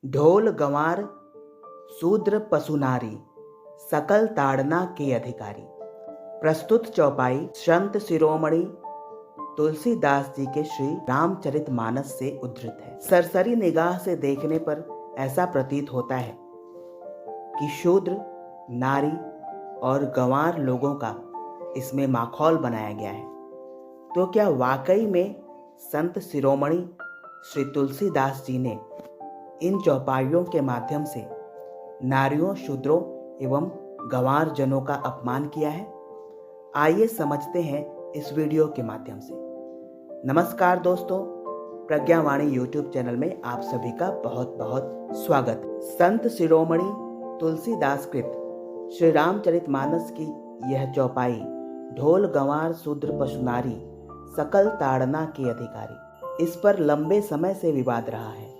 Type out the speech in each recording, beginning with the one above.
ढोल गंवार शूद्र पशुनारी सकल ताड़ना के अधिकारी। प्रस्तुत चौपाई संत शिरोमणि तुलसीदास जी के श्री रामचरितमानस से उद्धृत है। सरसरी निगाह से देखने पर ऐसा प्रतीत होता है कि शूद्र, नारी और गंवार लोगों का इसमें माखौल बनाया गया है। तो क्या वाकई में संत शिरोमणि श्री तुलसीदास जी ने इन चौपाइयों के माध्यम से नारियों, शूद्रों एवं गंवार जनों का अपमान किया है? आइए समझते हैं इस वीडियो के माध्यम से। नमस्कार दोस्तों, प्रज्ञावाणी यूट्यूब चैनल में आप सभी का बहुत बहुत स्वागत है। संत शिरोमणि तुलसीदास कृत श्री रामचरितमानस की यह चौपाई ढोल गंवार शूद्र पशुनारी सकल ताड़ना के अधिकारी, इस पर लंबे समय से विवाद रहा है।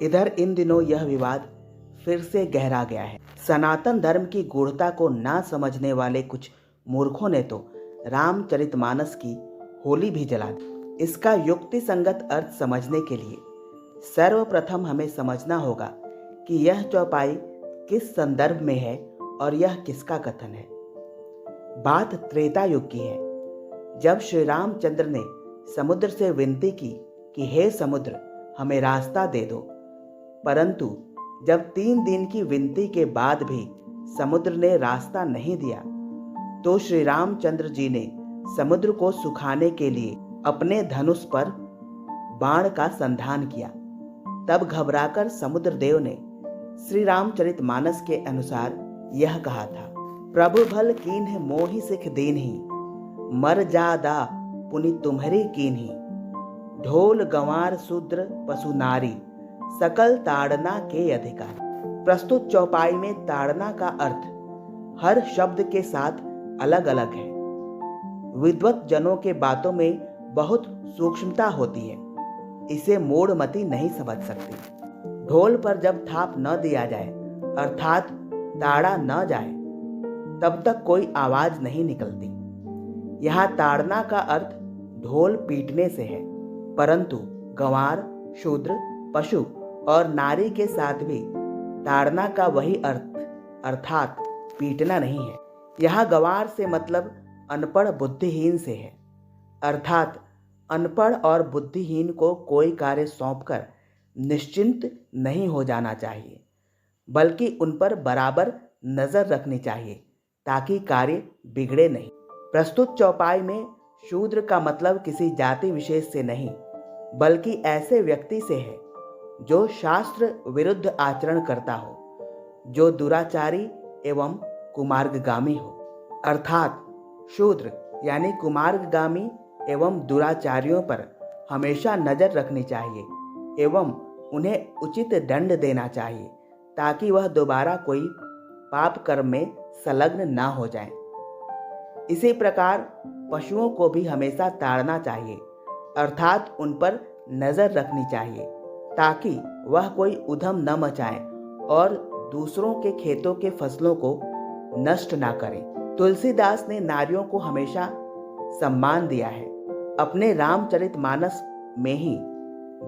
इधर इन दिनों यह विवाद फिर से गहरा गया है। सनातन धर्म की गूढ़ता को ना समझने वाले कुछ मूर्खों ने तो रामचरितमानस की होली भी जला दी। इसका युक्ति संगत अर्थ समझने के लिए सर्वप्रथम हमें समझना होगा कि यह चौपाई किस संदर्भ में है और यह किसका कथन है। बात त्रेता युग की है, जब श्री रामचंद्र ने समुद्र से विनती की कि हे समुद्र, हमें रास्ता दे दो, परंतु जब 3 दिन की विनती के बाद भी समुद्र ने रास्ता नहीं दिया तो श्री रामचंद्र जी ने समुद्र को सुखाने के लिए अपने धनुष पर बाण का संधान किया। तब घबराकर समुद्र देव ने श्री रामचरितमानस के अनुसार यह कहा था, प्रभु भल कीन्ह मोहि सिख दीन्हि, मर जादा पुनि तुम्हरी कीन्हि, ढोल गंवार शूद्र पशु नारी सकल ताड़ना के अधिकारी। प्रस्तुत चौपाई में ताड़ना का अर्थ हर शब्द के साथ अलग अलग है। विद्वत जनों के बातों में बहुत सूक्ष्मता होती है, इसे मूढ़मति नहीं समझ सकती। ढोल पर जब थाप न दिया जाए अर्थात ताड़ा न जाए तब तक कोई आवाज नहीं निकलती। यहाँ ताड़ना का अर्थ ढोल पीटने से है, परंतु गंवार, शूद्र, पशु और नारी के साथ भी ताड़ना का वही अर्थ अर्थात पीटना नहीं है। यहाँ गंवार से मतलब अनपढ़ बुद्धिहीन से है, अर्थात अनपढ़ और बुद्धिहीन को कोई कार्य सौंपकर निश्चिंत नहीं हो जाना चाहिए, बल्कि उन पर बराबर नजर रखनी चाहिए ताकि कार्य बिगड़े नहीं। प्रस्तुत चौपाई में शूद्र का मतलब किसी जाति विशेष से नहीं, बल्कि ऐसे व्यक्ति से है जो शास्त्र विरुद्ध आचरण करता हो, जो दुराचारी एवं कुमार्गगामी हो। अर्थात शूद्र यानी कुमार्गगामी एवं दुराचारियों पर हमेशा नजर रखनी चाहिए एवं उन्हें उचित दंड देना चाहिए ताकि वह दोबारा कोई पाप कर्म में संलग्न ना हो जाएं। इसी प्रकार पशुओं को भी हमेशा ताड़ना चाहिए, अर्थात उन पर नजर रखनी चाहिए ताकि वह कोई उधम न मचाएं और दूसरों के खेतों के फसलों को नष्ट ना करें। तुलसीदास ने नारियों को हमेशा सम्मान दिया है। अपने रामचरितमानस में ही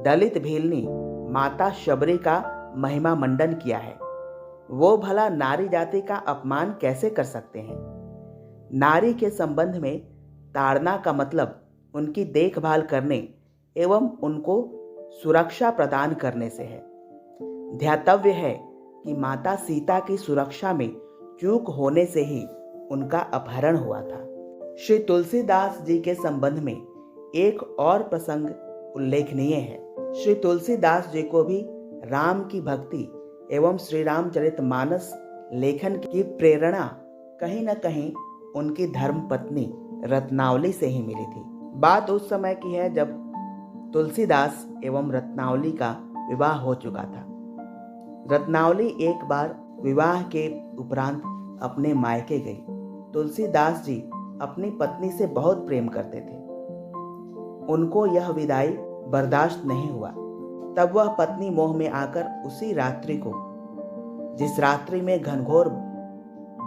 दलित भीलनी माता शबरी का महिमा मंडन किया है। वो भला नारी जाति का अपमान कैसे कर सकते हैं? नारी के संबंध में ताड़ना का मतलब उनकी देखभाल करने एवं उनको सुरक्षा प्रदान करने से है। ध्यातव्य है कि माता सीता की सुरक्षा में चूक होने से ही उनका अपहरण हुआ था। श्री तुलसीदास जी के संबंध में एक और प्रसंग उल्लेखनीय है। श्री तुलसीदास जी को भी राम की भक्ति एवं श्री रामचरितमानस लेखन की प्रेरणा कहीं न कहीं उनकी धर्मपत्नी रत्नावली से ही मिली थी। बात उस समय की है जब तुलसीदास एवं रत्नावली का विवाह हो चुका था। रत्नावली एक बार विवाह के उपरांत अपने मायके गई। तुलसीदास जी अपनी पत्नी से बहुत प्रेम करते थे। उनको यह विदाई बर्दाश्त नहीं हुआ। तब वह पत्नी मोह में आकर उसी रात्रि को, जिस रात्रि में घनघोर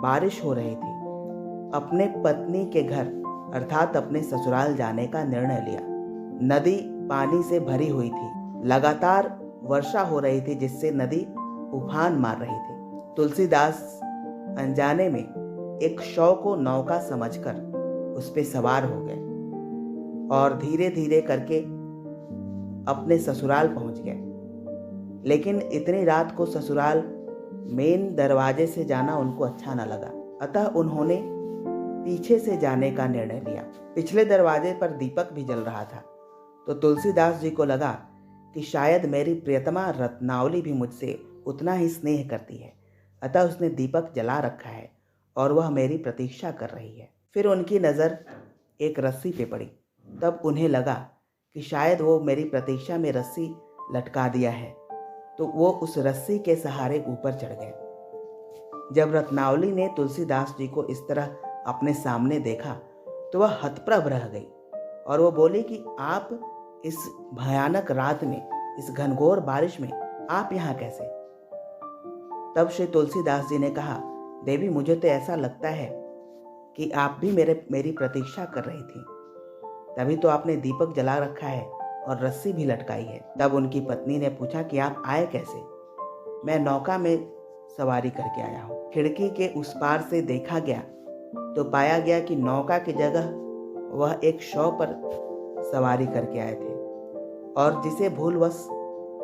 बारिश हो रही थी, अपने पत्नी के घर अर्थात अपने ससुराल जाने का निर्णय लिया। नदी पानी से भरी हुई थी। लगातार वर्षा हो रही थी जिससे नदी उफान मार रही थी। तुलसीदास अनजाने में एक शव को नौका समझकर उस पे सवार हो गए और धीरे धीरे करके अपने ससुराल पहुंच गए। लेकिन इतनी रात को ससुराल मेन दरवाजे से जाना उनको अच्छा न लगा, अतः उन्होंने पीछे से जाने का निर्णय लिया। पिछले दरवाजे पर दीपक भी जल रहा था, तो तुलसीदास जी को लगा कि शायद मेरी प्रियतमा रत्नावली भी मुझसे उतना ही स्नेह करती है, अतः उसने दीपक जला रखा है और वह मेरी प्रतीक्षा कर रही है। फिर उनकी नज़र एक रस्सी पे पड़ी, तब उन्हें लगा कि शायद वो मेरी प्रतीक्षा में रस्सी लटका दिया है, तो वो उस रस्सी के सहारे ऊपर चढ़ गए। जब रत्नावली ने तुलसीदास जी को इस तरह अपने सामने देखा तो वह हतप्रभ रह गई और वो बोली कि आप इस भयानक रात में, इस घनघोर बारिश में आप यहाँ कैसे? तब श्री तुलसीदास जी ने कहा, देवी मुझे तो ऐसा लगता है कि आप भी मेरी प्रतीक्षा कर रही थी, तभी तो आपने दीपक जला रखा है और रस्सी भी लटकाई है। तब उनकी पत्नी ने पूछा कि आप आए कैसे? मैं नौका में सवारी करके आया हूँ। खिड़की के उस पार से देखा गया तो पाया गया कि नौका की जगह वह एक शव पर सवारी करके आए थे और जिसे भूलवश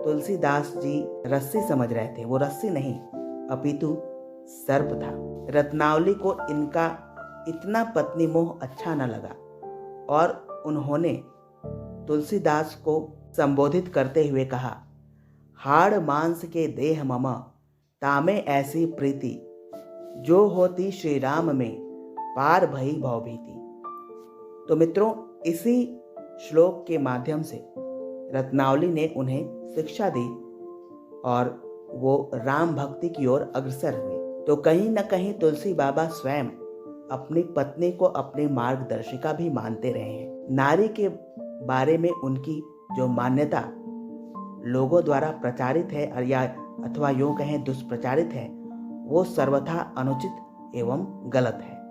तुलसीदास जी रस्सी समझ रहे थे, वो रस्सी नहीं अपितु सर्प था। रत्नावली को इनका इतना पत्नी मोह अच्छा न लगा और उन्होंने तुलसीदास को संबोधित करते हुए कहा, हाड़ मांस के देह मम तामे ऐसी प्रीति, जो होती श्री राम में पार भई भवभीति। तो मित्रों, इसी श्लोक के माध्यम से रत्नावली ने उन्हें शिक्षा दी और वो राम भक्ति की ओर अग्रसर हुए। तो कहीं न कहीं तुलसी बाबा स्वयं अपनी पत्नी को अपनी मार्गदर्शिका भी मानते रहे हैं। नारी के बारे में उनकी जो मान्यता लोगों द्वारा प्रचारित है अथवा यूं कहें दुष्प्रचारित है, वो सर्वथा अनुचित एवं गलत है।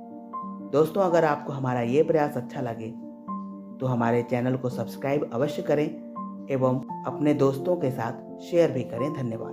दोस्तों, अगर आपको हमारा ये प्रयास अच्छा लगे तो हमारे चैनल को सब्सक्राइब अवश्य करें एवं अपने दोस्तों के साथ शेयर भी करें। धन्यवाद।